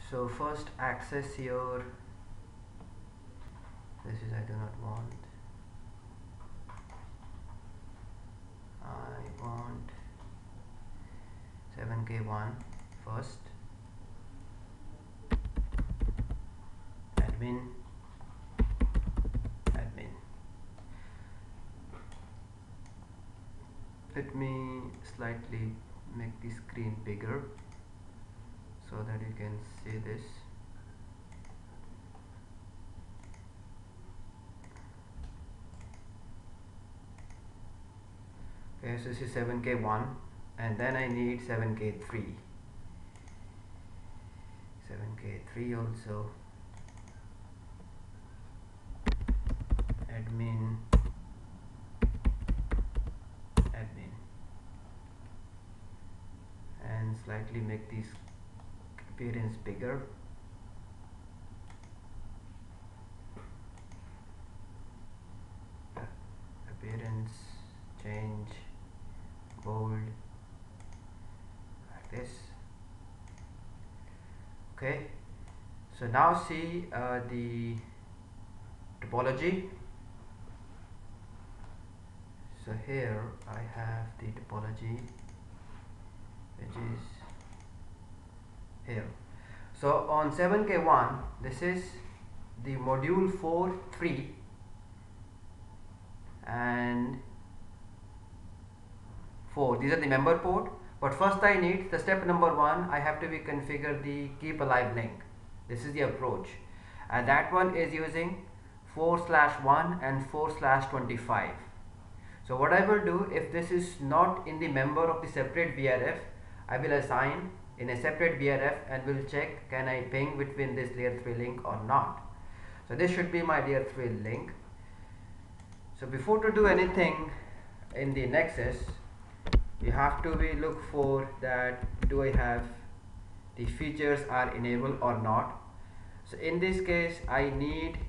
So first access your, this is I do not want, I want 7k1 first, admin, let me slightly make the screen bigger so that you can see this. Okay, so this is 7k1 and then I need 7k3 also, admin, and slightly make this appearance bigger. Appearance change bold like this. Okay, so now see the topology. So here I have the topology which is here. So on 7k1 this is the module 4, 3 and 4. These are the member port, but first I need the step number 1. I have to be configure the keep alive link. This is the approach, and that one is using 4/1 and 4/25. So what I will do, if this is not in the member of the separate VRF, I will assign in a separate VRF and will check can I ping between this layer 3 link or not. So this should be my layer 3 link. So before to do anything in the Nexus, you have to be look for that do I have the features are enabled or not. So in this case I need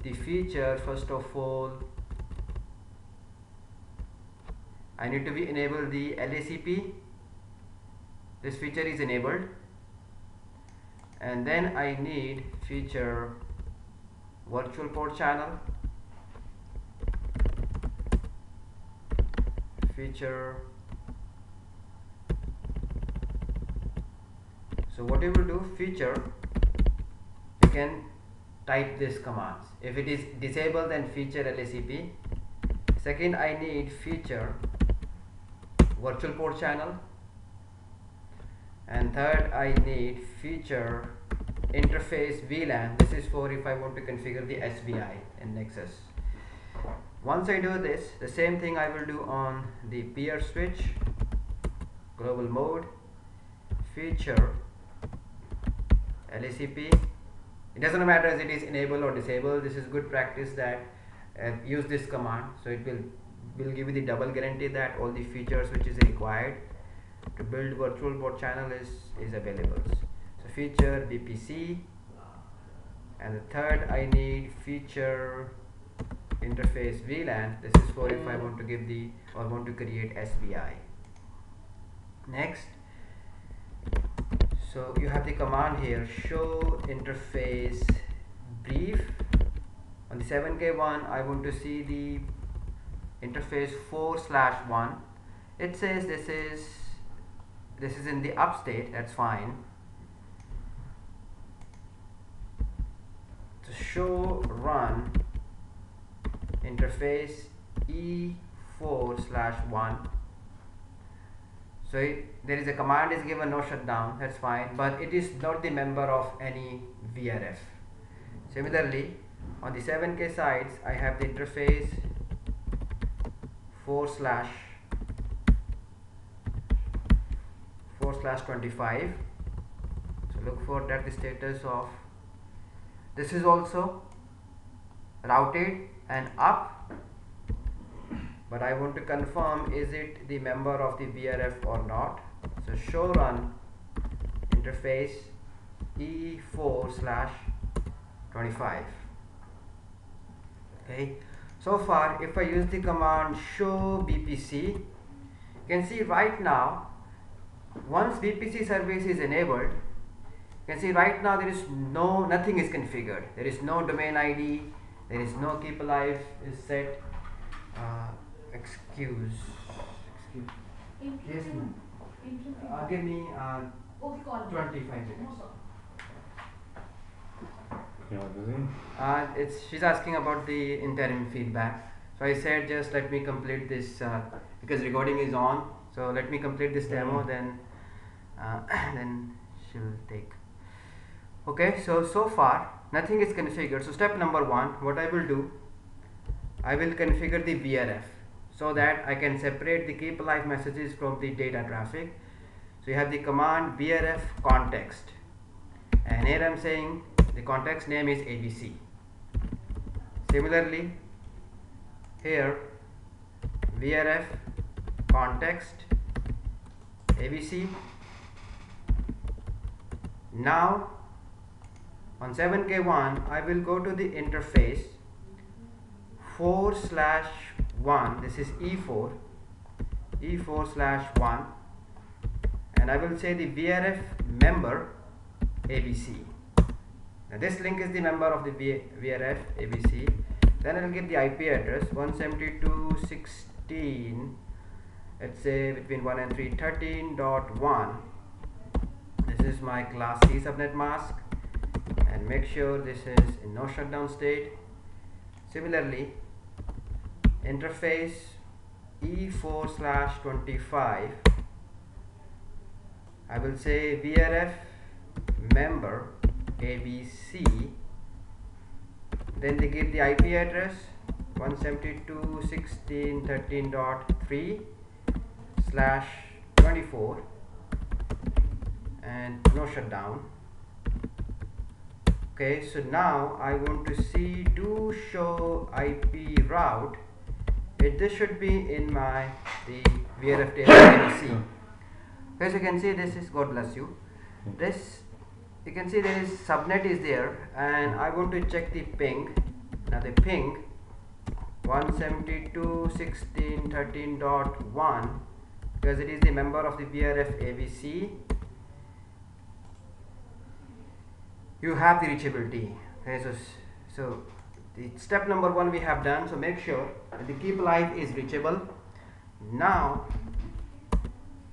the feature. First of all, I need to be enable the LACP. This feature is enabled, and then I need feature virtual port channel, feature. So what you will do, feature, you can type this commands. If it is disabled, then feature LACP. Second, I need feature virtual port channel, and third I need feature interface VLAN. This is for if I want to configure the SVI in Nexus. Once I do this, the same thing I will do on the peer switch, global mode, feature LACP. It doesn't matter as it is enabled or disabled. This is good practice that use this command, so it will give you the double guarantee that all the features which is required to build virtual port channel is available. So feature VPC, and the third I need feature interface VLAN. This is for if I want to give the or want to create SVI. Next, so you have the command here, show interface brief. On the 7k1 I want to see the interface 4/1. It says this is in the up state. That's fine. So show run interface E4/1. So there is a command is given, no shutdown. That's fine, but it is not the member of any VRF. Similarly, on the 7k sides I have the interface 4/25. So look for that the status of this is also routed and up, but I want to confirm is it the member of the VRF or not. So show run interface E4/25. Okay, so far if I use the command show BPC, you can see right now once BPC service is enabled, You can see right now there is nothing is configured. There is no domain ID, there is no keep alive is set. Excuse. Yes, ma'am. Give me 25 minutes. She's asking about the interim feedback. So I said just let me complete this because recording is on. So let me complete this demo, then then she will take. Okay, so far nothing is configured. So step number 1, what I will do, I will configure the VRF so that I can separate the keep alive messages from the data traffic. So you have the command VRF context, and here I am saying the context name is ABC. Similarly, here VRF context ABC. Now on 7K1 I will go to the interface 4/1, this is E4/1, and I will say the VRF member ABC. Now this link is the member of the VRF ABC. Then I will give the IP address 172.16, let's say between 1 and 313.1. This is my class C subnet mask, and make sure this is in no shutdown state. Similarly, interface E4/25, I will say VRF member ABC. Then they give the IP address 172.16.13.3/24 and no shutdown. Okay, so now I want to see do show IP route. This should be in the VRF table ABC. Okay, so you can see this is, God bless you, this you can see there is subnet is there, and I want to check the ping. Now the ping 172.16.13.1, because it is the member of the VRF ABC. You have the reachability. Okay, so the step number 1 we have done. So make sure that the keep alive is reachable. Now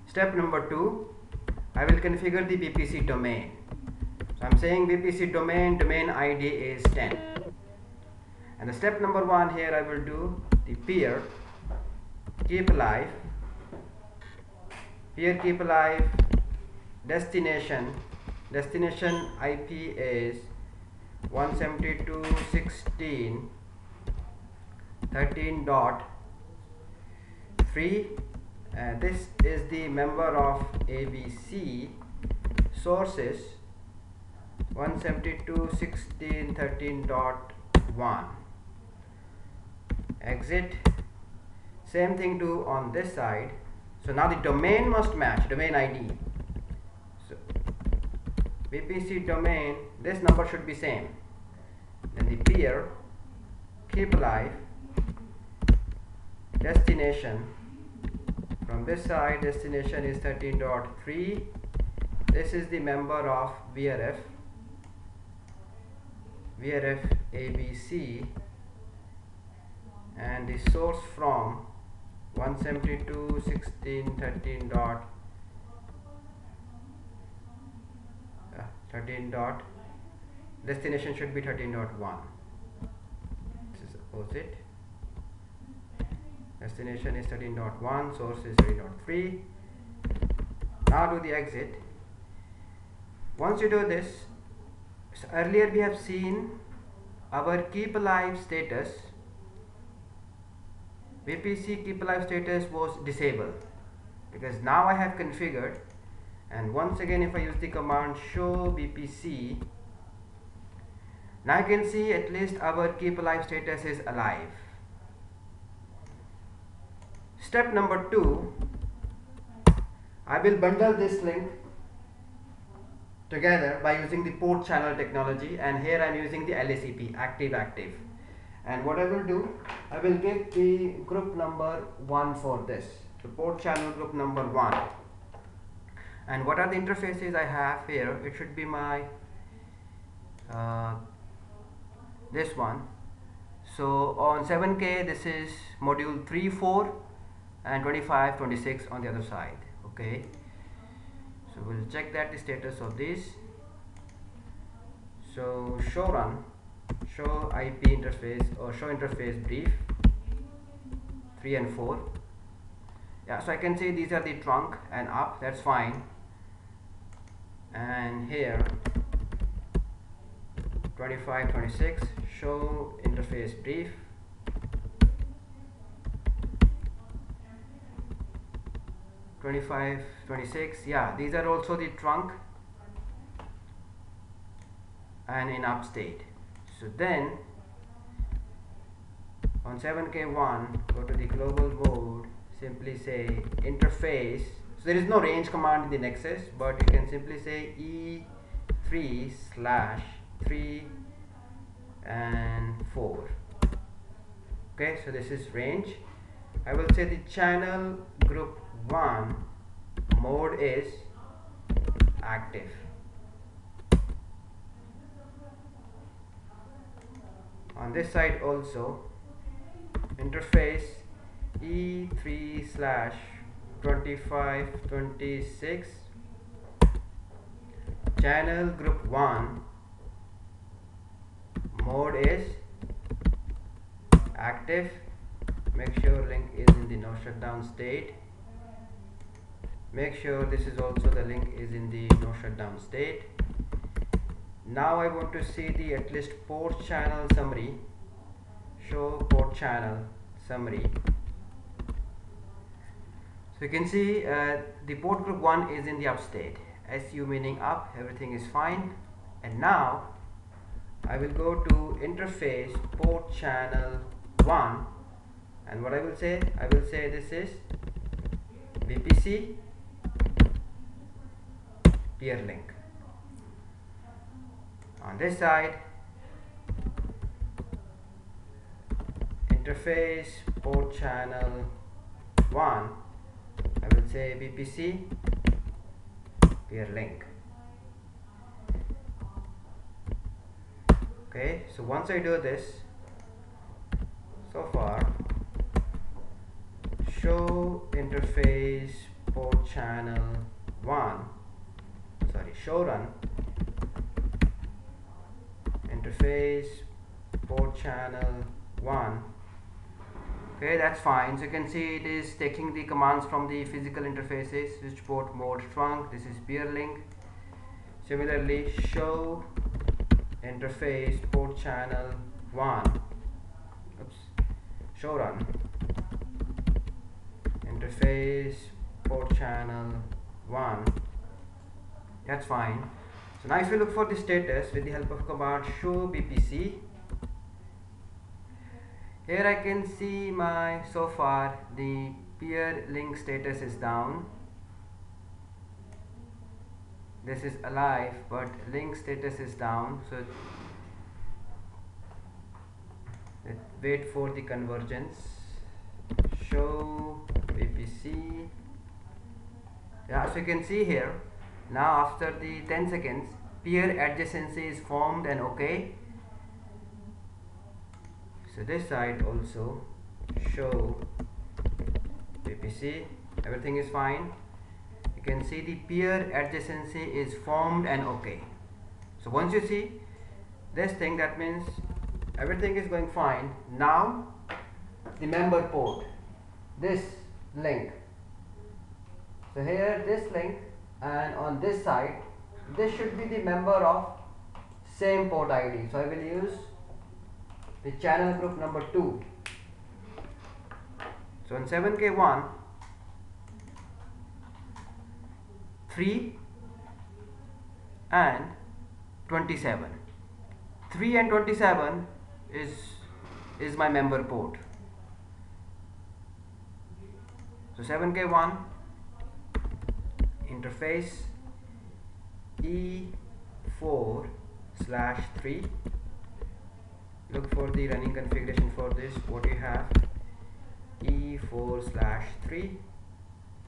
step number 2, I will configure the VPC domain. So I'm saying VPC domain ID is 10, and the step number 1 here I will do the peer keep alive destination IP is 172.16.13.3, and this is the member of ABC. Sources 172.16.13.1. Exit. Same thing do on this side. So now the domain must match, domain ID. So VPC domain, this number should be same. Then the peer keep alive destination, from this side destination is 13.3. This is the member of VRF ABC, and the source from 172.16.13. Destination should be 13.1. This is opposite. Destination is 13.1, source is 13.3. Now do the exit. Once you do this, so earlier we have seen our keep alive status, VPC keep alive status was disabled, because now I have configured, and once again if I use the command show VPC, now I can see at least our keep alive status is alive. Step number 2, I will bundle this link together by using the port channel technology, and here I am using the LACP active, and what I will do, I will give the group number 1 for this, the port channel group number 1, And what are the interfaces I have here? It should be my this one. So on 7K this is module 3, 4 and 25, 26 on the other side. Okay, so we'll check that the status of this. So show run, show IP interface or show interface brief 3 and 4. Yeah, so I can see these are the trunk and up, that's fine. And here 25, 26 show interface brief. (25, 26), yeah, these are also the trunk and in up state. So then on 7K1 go to the global mode, simply say interface. So there is no range command in the Nexus, but you can simply say E3/3 and 4. Okay, so this is range. I will say the channel group 1 mode is active. On this side also interface E3/25, 26 channel group 1 mode is active. Make sure link is in the no shutdown state. Make sure this is also the link is in the no shutdown state. Now I want to see the at least port channel summary. Show port channel summary. So you can see the port group 1 is in the up state. SU meaning up, everything is fine. And now I will go to interface port channel 1, and what I will say this is VPC peer link. On this side interface port channel 1, I will say VPC peer link. Okay, so once I do this, so far show interface port channel 1, sorry, show run interface port channel 1. Okay, that's fine. So you can see it is taking the commands from the physical interfaces, switch port mode trunk, this is peer link. Similarly, show interface port channel 1, oops, show run interface port channel 1, that's fine. So now if you look for the status with the help of command show BPC, here I can see my so far the peer link status is down, this is alive but link status is down. So let's wait for the convergence. Show VPC, yeah, so you can see here now after the 10 seconds peer adjacency is formed and okay. So this side also show VPC, everything is fine. You can see the peer adjacency is formed and okay. So once you see this thing, that means everything is going fine. Now the member port, this link, so here this link, and on this side this should be the member of same port ID. So I will use the channel group number 2. So on 7K1 3 and 27, 3 and 27 is my member port. So 7K1 interface E4/3, look for the running configuration for this, what you have, E4/3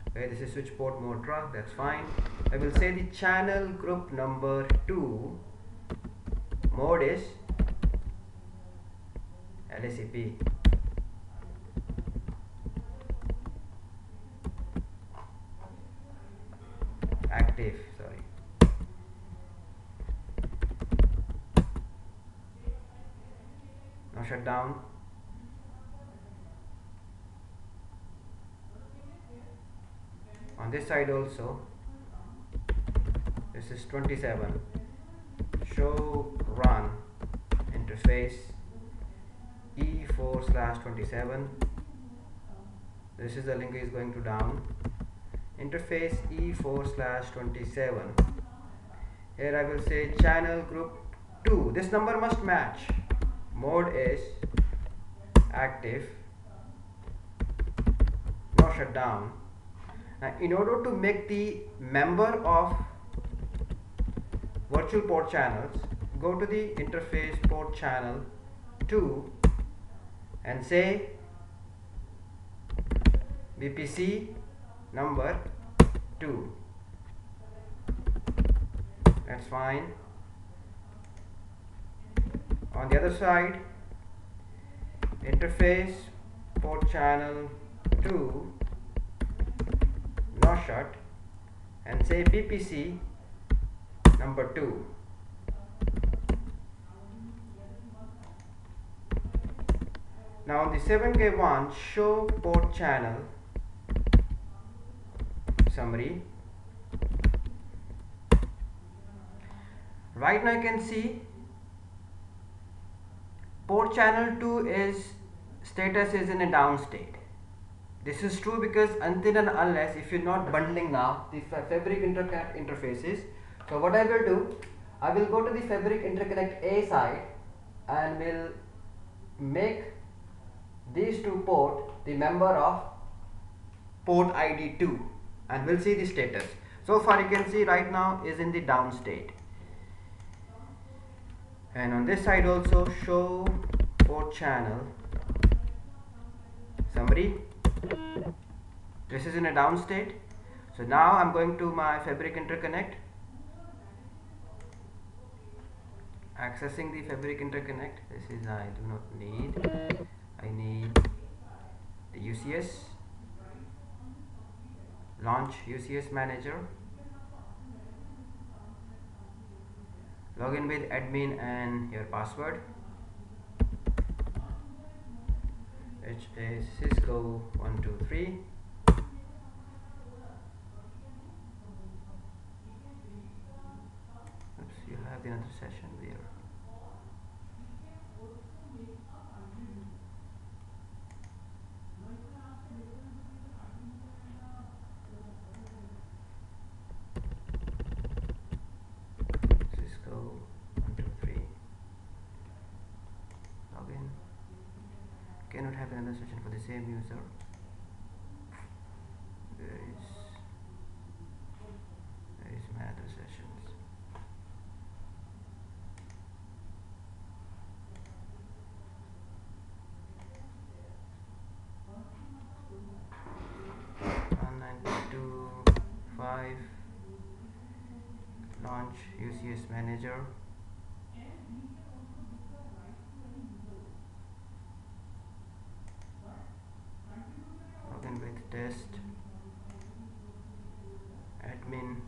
Okay, this is switch port mode truck, that's fine. I will say the channel group number 2 mode is LACP. Active, sorry. Now shut down. On this side also, this is 27. Show run interface E4/27. This is the link is going to down. Interface E4/27. Here I will say channel group 2. This number must match. Mode is active. Now shut down. Now in order to make the member of virtual port channels, go to the interface port channel 2 and say VPC number 2. That's fine. On the other side, interface port channel 2, now shut, and say VPC number 2. Now on the 7K1, show port channel summary. Right now you can see port channel 2 is status is in a down state. This is true because until and unless if you're not bundling now the fabric interconnect interfaces. So what I will do, I will go to the fabric interconnect A side and will make these two port the member of port ID 2 and we'll see the status. So far you can see right now is in the down state. And on this side also show port channel summary. This is in a down state. So now I'm going to my fabric interconnect, accessing the fabric interconnect. This is I do not need. I need the UCS, launch UCS manager, login with admin and your password, which is Cisco 123. Oops, you have another session there. Cisco 123. Login. Cannot have another session for the same user. Where is my other sessions? Launch UCS manager. Login with test, admin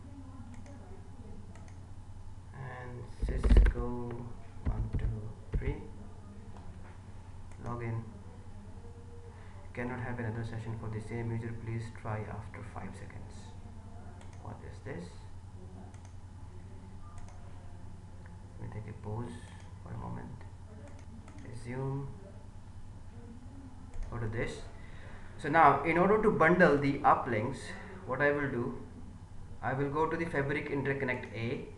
and Cisco 123. Login. Cannot have another session for the same user. Please try after 5 seconds. What is this? Let me take a pause for a moment. Resume. Go to this. So now in order to bundle the uplinks, what I will do, I will go to the fabric interconnect A.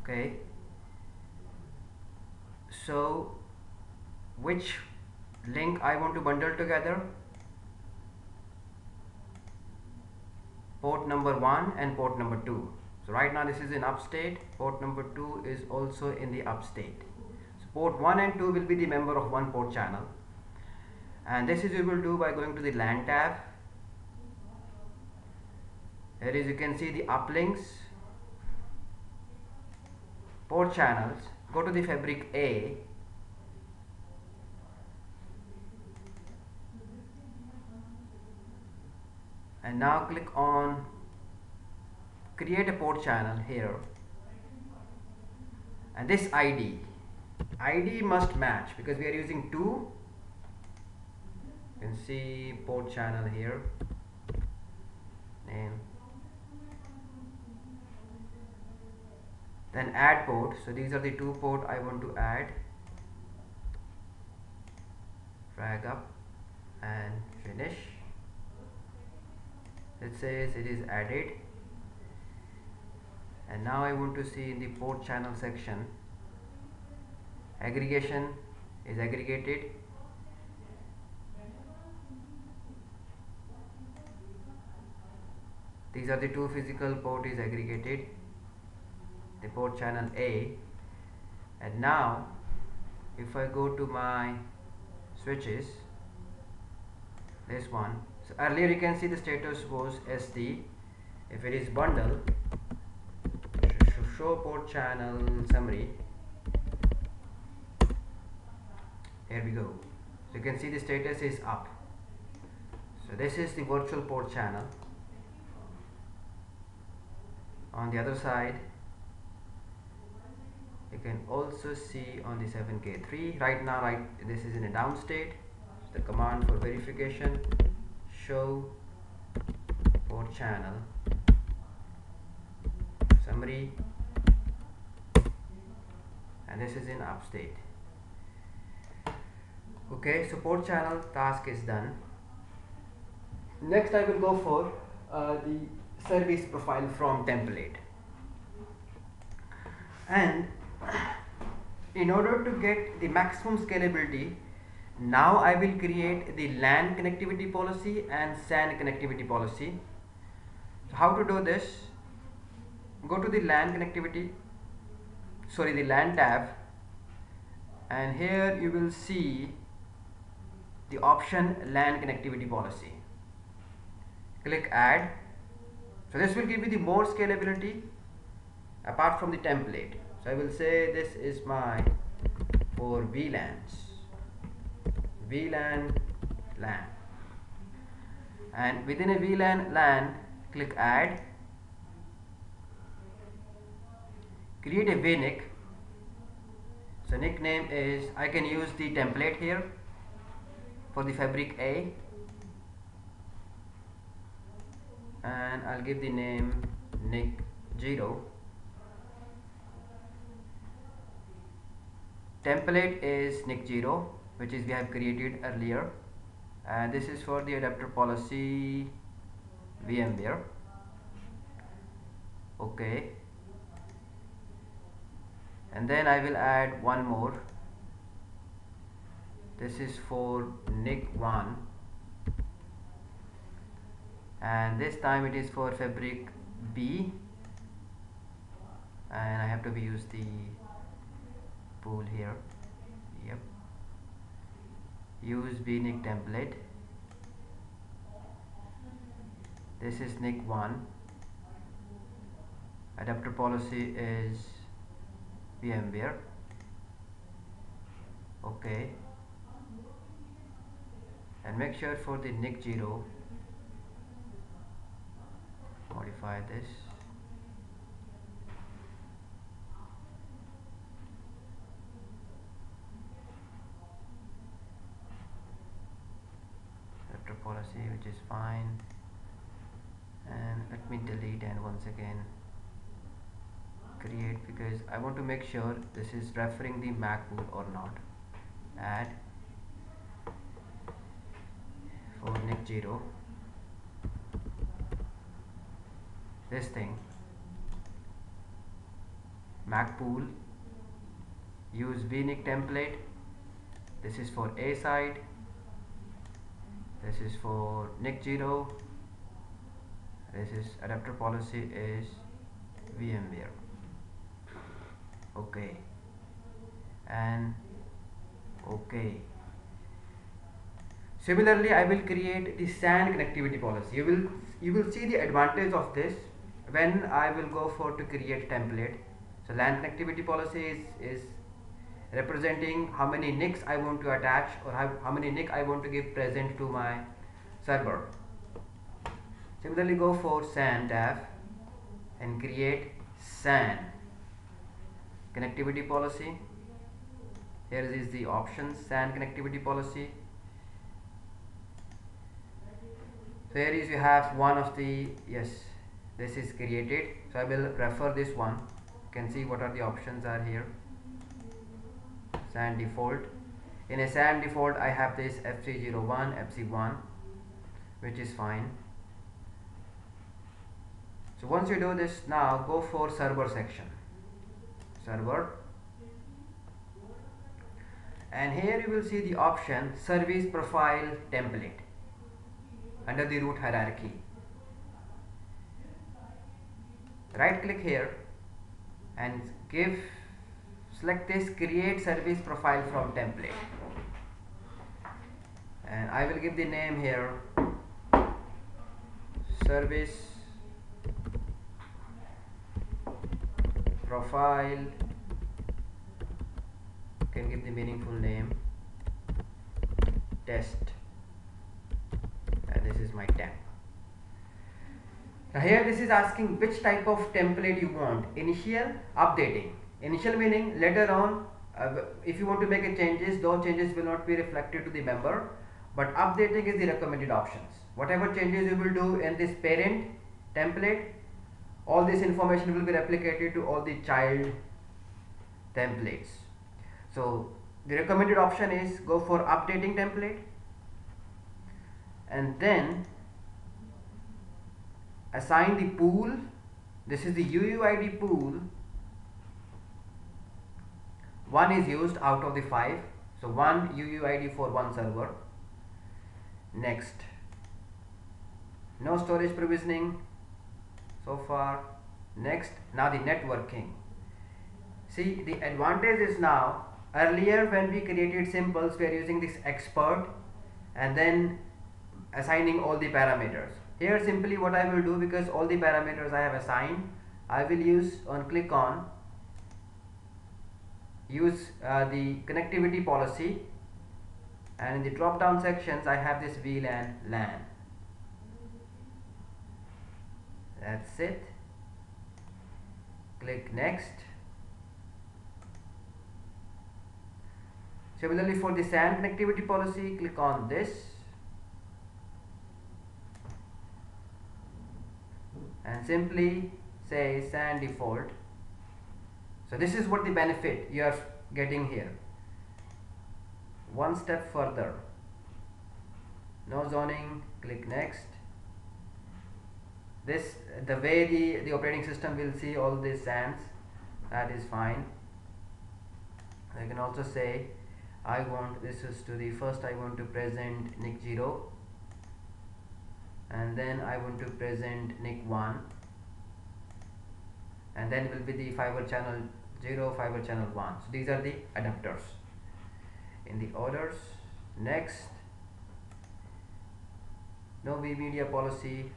Okay. So which link I want to bundle together? Port number 1 and port number 2. So right now this is in up state. Port number 2 is also in the up state. So port 1 and 2 will be the member of one port channel. And this is we will do by going to the LAN tab. Here is you can see the uplinks, port channels. Go to the fabric A, and now click on create a port channel here, and this ID must match because we are using two. You can see port channel here, name, then add port. So these are the two port I want to add. Drag up and finish. It says it is added, and now I want to see in the port channel section, aggregation is aggregated. These are the two physical port is aggregated, the port channel A. And now if I go to my switches, this one, so earlier you can see the status was SD. If it is bundle, show port channel summary, here we go. So you can see the status is up. So this is the virtual port channel. On the other side, you can also see on the 7K3 right now, this is in a down state. So the command for verification, show port channel summary, and this is in up state. Okay, so port channel task is done. Next I will go for the service profile from template. And in order to get the maximum scalability, now I will create the LAN connectivity policy and SAN connectivity policy. So how to do this? Go to the LAN tab, and here you will see the option LAN connectivity policy. Click add. So this will give you the more scalability apart from the template. So I will say this is my for VLANs, VLAN LAN, and within a VLAN LAN, click add, create a VNIC. So nickname is, I can use the template here for the fabric A, and I'll give the name NIC0. Template is NIC0, which is we have created earlier, and this is for the adapter policy VMware. Okay, and then I will add one more. This is for NIC1, and this time it is for fabric B, and I have to use the pool here. Yep, use VNIC template. This is NIC1, adapter policy is VMware. Okay, and make sure for the NIC0 modify this. Adapter policy, which is fine, and let me delete and once again create, because I want to make sure this is referring the Mac pool or not. Add for NIC0 this thing, Mac pool, use VNIC template. This is for A side, this is for NIC0, this is adapter policy is VMware. Okay, and okay, Similarly, I will create the SAN connectivity policy. You will see the advantage of this when I will go for to create template. So LAN connectivity policy is representing how many NICs I want to attach, or how many NIC I want to give present to my server. Similarly, go for SAN tab and create SAN connectivity policy. Here is the options, SAN connectivity policy. So here is you have one of the, yes, this is created. So I will refer this one. You can see what are the options are here. SAN default. In a SAN default, I have this FC01, FC1, which is fine. So once you do this, now go for server section. Server. And here you will see the option service profile template under the root hierarchy. Right click here and select this create service profile from template, and I will give the name here service profile. You can give the meaningful name test, and this is my temp. Now here this is asking which type of template you want. Initial, updating. Initial meaning later on, if you want to make a changes, those changes will not be reflected to the member, but updating is the recommended options. Whatever changes you will do in this parent template, all this information will be replicated to all the child templates. So the recommended option is go for updating template, and then assign the pool. This is the UUID pool. One is used out of the 5, so one UUID for one server. Next, no storage provisioning so far. Next, now the networking. See, the advantage is now, earlier when we created symbols, we are using this expert and then assigning all the parameters. Here simply what I will do, because all the parameters I have assigned, I will use click on use the connectivity policy, and in the drop down sections I have this VLAN LAN. That's it. Click next. Similarly for the SAN connectivity policy, click on this and simply say SAN default. So this is what the benefit you are getting here. One step further, no zoning, click next. This, the way the operating system will see all these SANs, that is fine. I can also say I want this is to the first, I want to present NIC 0, and then I want to present NIC 1, and then will be the fiber channel 0, fiber channel 1. So these are the adapters in the orders. Next, no vMedia policy,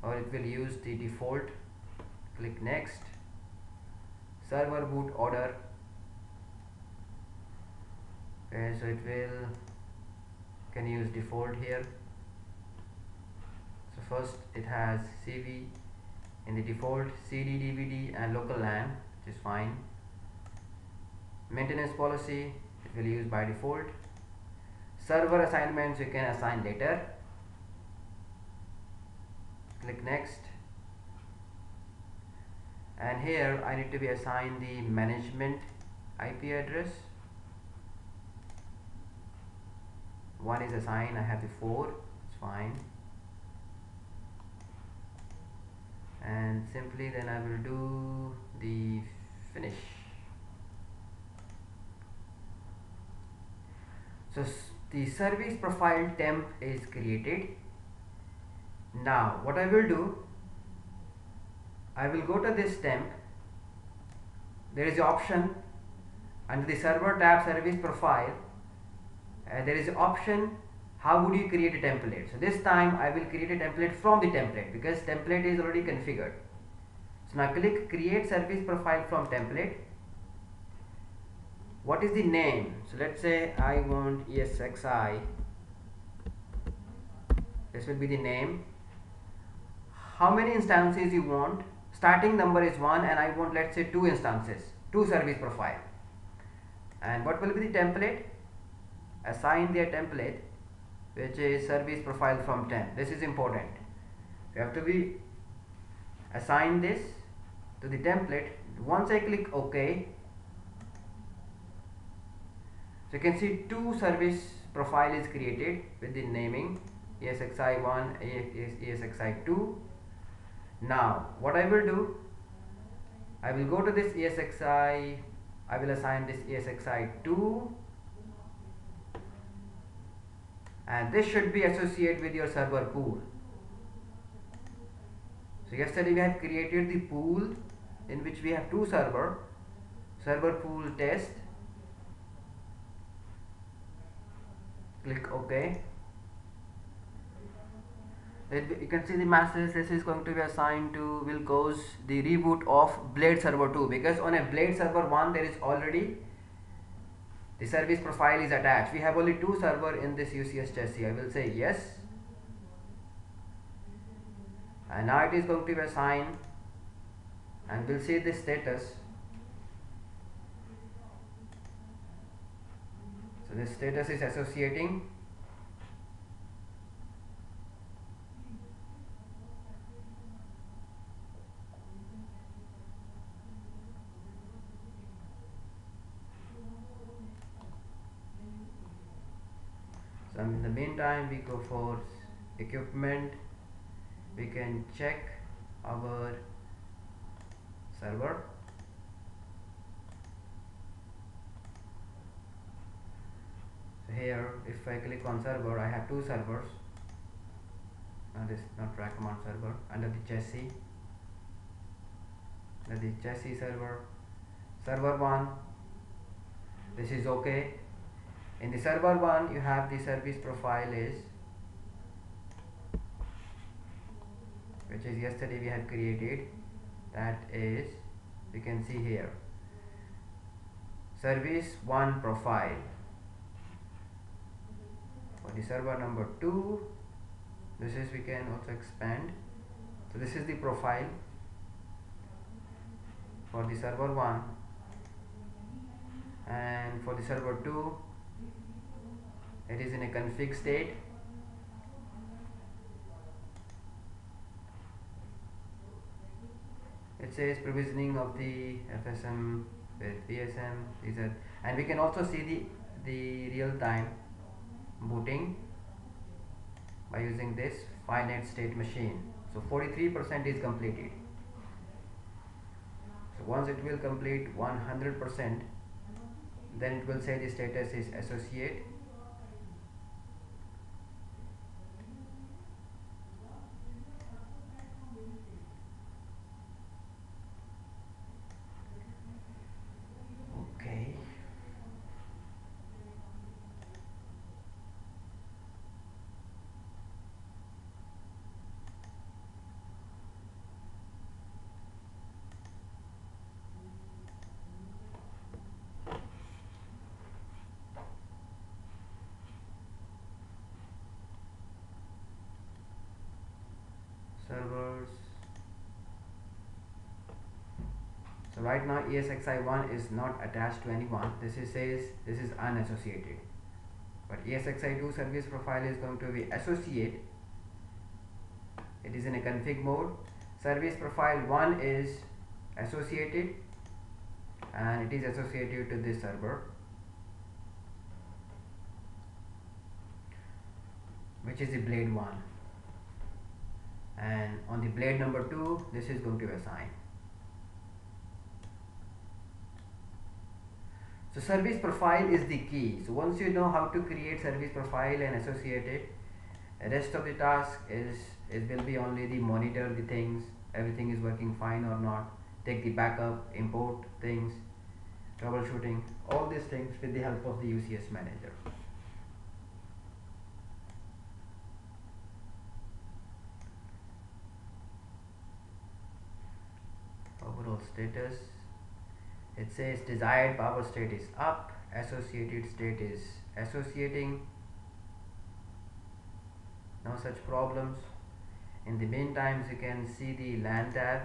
or it will use the default. Click next. Server boot order. Okay, so it will can use default here. So first it has CV in the default, CD, DVD and local LAN, which is fine. Maintenance policy, it will use by default. Server assignments you can assign later. Click next, and here I need to be assigned the management IP address. One is assigned, I have the 4, it's fine. And simply then I will do the finish. So the service profile temp is created. Now what I will do, I will go to this temp. There is an option under the server tab service profile. There is an option how would you create a template? So this time I will create a template from the template because template is already configured. So now click create service profile from template. What is the name? So let's say I want ESXi. This will be the name. How many instances you want? Starting number is 1 and I want, let's say, 2 instances, 2 service profile. And what will be the template? Assign their template, which is service profile from temp. This is important. You have to be assign this to the template. Once I click OK, so you can see 2 service profile is created with the naming ESXi1, ESXi2. Now what I will do, I will go to this ESXi, I will assign this ESXi2, and this should be associated with your server pool. So yesterday we have created the pool in which we have 2 server pool test. Click OK. You can see the message. This is going to be assigned to, will cause the reboot of Blade server 2, because on a Blade server 1 there is already the service profile is attached. We have only 2 server in this UCS chassis. I will say yes, and now it is going to be assigned, and we'll see the status. So this status is associating. So in the meantime, we go for equipment. We can check our server. So here, if I click on server, I have 2 servers. Now this not track command server under the chassis. Under the chassis server, server 1. This is okay. In the server 1, you have the service profile is, which is yesterday we have created. That is, you can see here, service 1 profile. For the server number 2, this is, we can also expand. So this is the profile for the server 1, and for the server 2 it is in a config state. It says provisioning of the FSM with VSM. These are, and we can also see the real-time booting by using this finite state machine. So 43% is completed. So once it will complete 100%, then it will say the status is associate. Okay. Servers. So right now ESXi1 is not attached to anyone. This is says this is unassociated, but ESXi2 service profile is going to be associate. It is in a config mode. Service profile 1 is associated, and it is associated to this server, which is the blade 1, and on the blade number 2 this is going to be assigned. So service profile is the key. So once you know how to create service profile and associate it, the rest of the task is will be only the monitor the things, everything is working fine or not, take the backup, import things, troubleshooting all these things with the help of the UCS manager. terminal status. It says desired power state is up, associated state is associating, no such problems. In the meantime, you can see the LAN tab.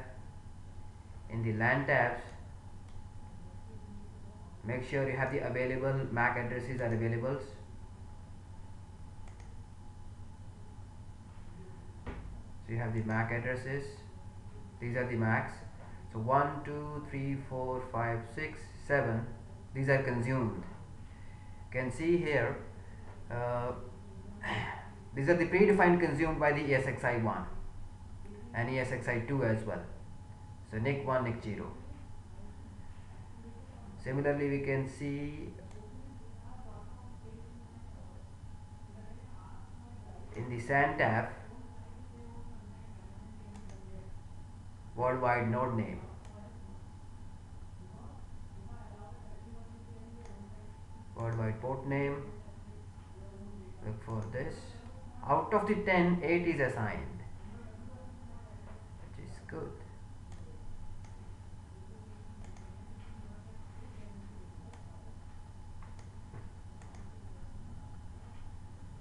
In the LAN tabs, make sure you have the available MAC addresses are available. So you have the MAC addresses, these are the MACs. So 1, 2, 3, 4, 5, 6, 7, these are consumed. You can see here, these are the predefined consumed by the ESXi1 and ESXi2 as well. So NIC 1, NIC 0. Similarly, we can see in the SAN tab, worldwide node name, worldwide port name. Look for this. Out of the 10, 8 is assigned, which is good.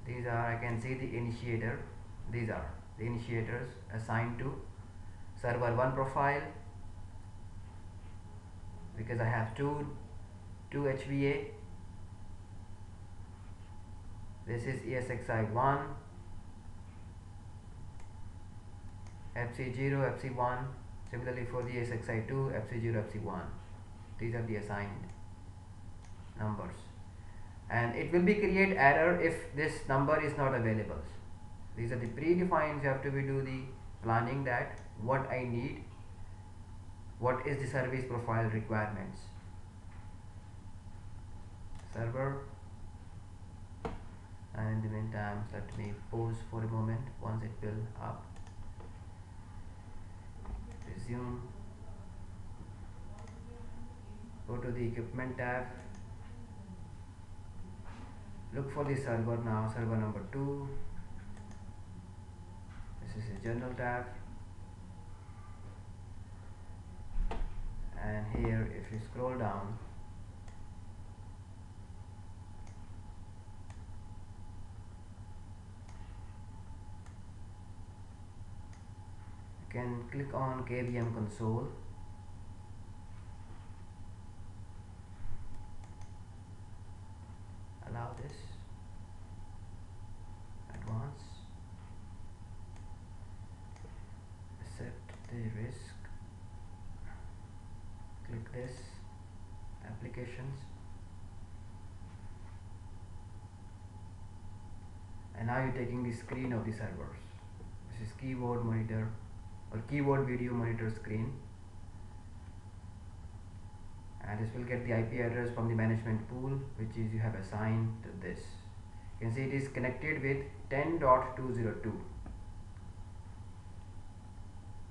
These are, I can see the initiator. These are the initiators assigned to server 1 profile, because I have two HVA. This is ESXi1, FC0, FC1. Similarly for the ESXi2, FC0, FC1. These are the assigned numbers, and it will be create error if this number is not available. These are the predefined. You have to do the planning that what I need, what is the service profile requirements. Server, and in the meantime let me pause for a moment. Once it will up, resume, go to the equipment tab, look for the server now, server number 2. This is a general tab, and here if you scroll down, you can click on KVM console, allow this, advance, accept the risk, click this, applications, and now you're taking the screen of the servers. This is keyboard monitor or keyboard video monitor screen, and this will get the IP address from the management pool, which is you have assigned to this. You can see it is connected with 10.202.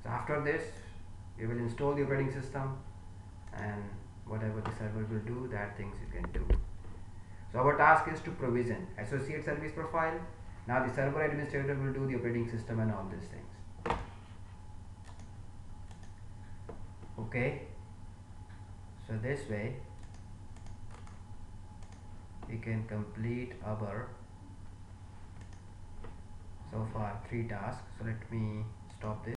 So after this, you will install the operating system, and whatever the server will do, that things you can do. So our task is to provision associate service profile. Now the server administrator will do the operating system and all these things. Okay, so this way we can complete our so far 3 tasks. So let me stop this.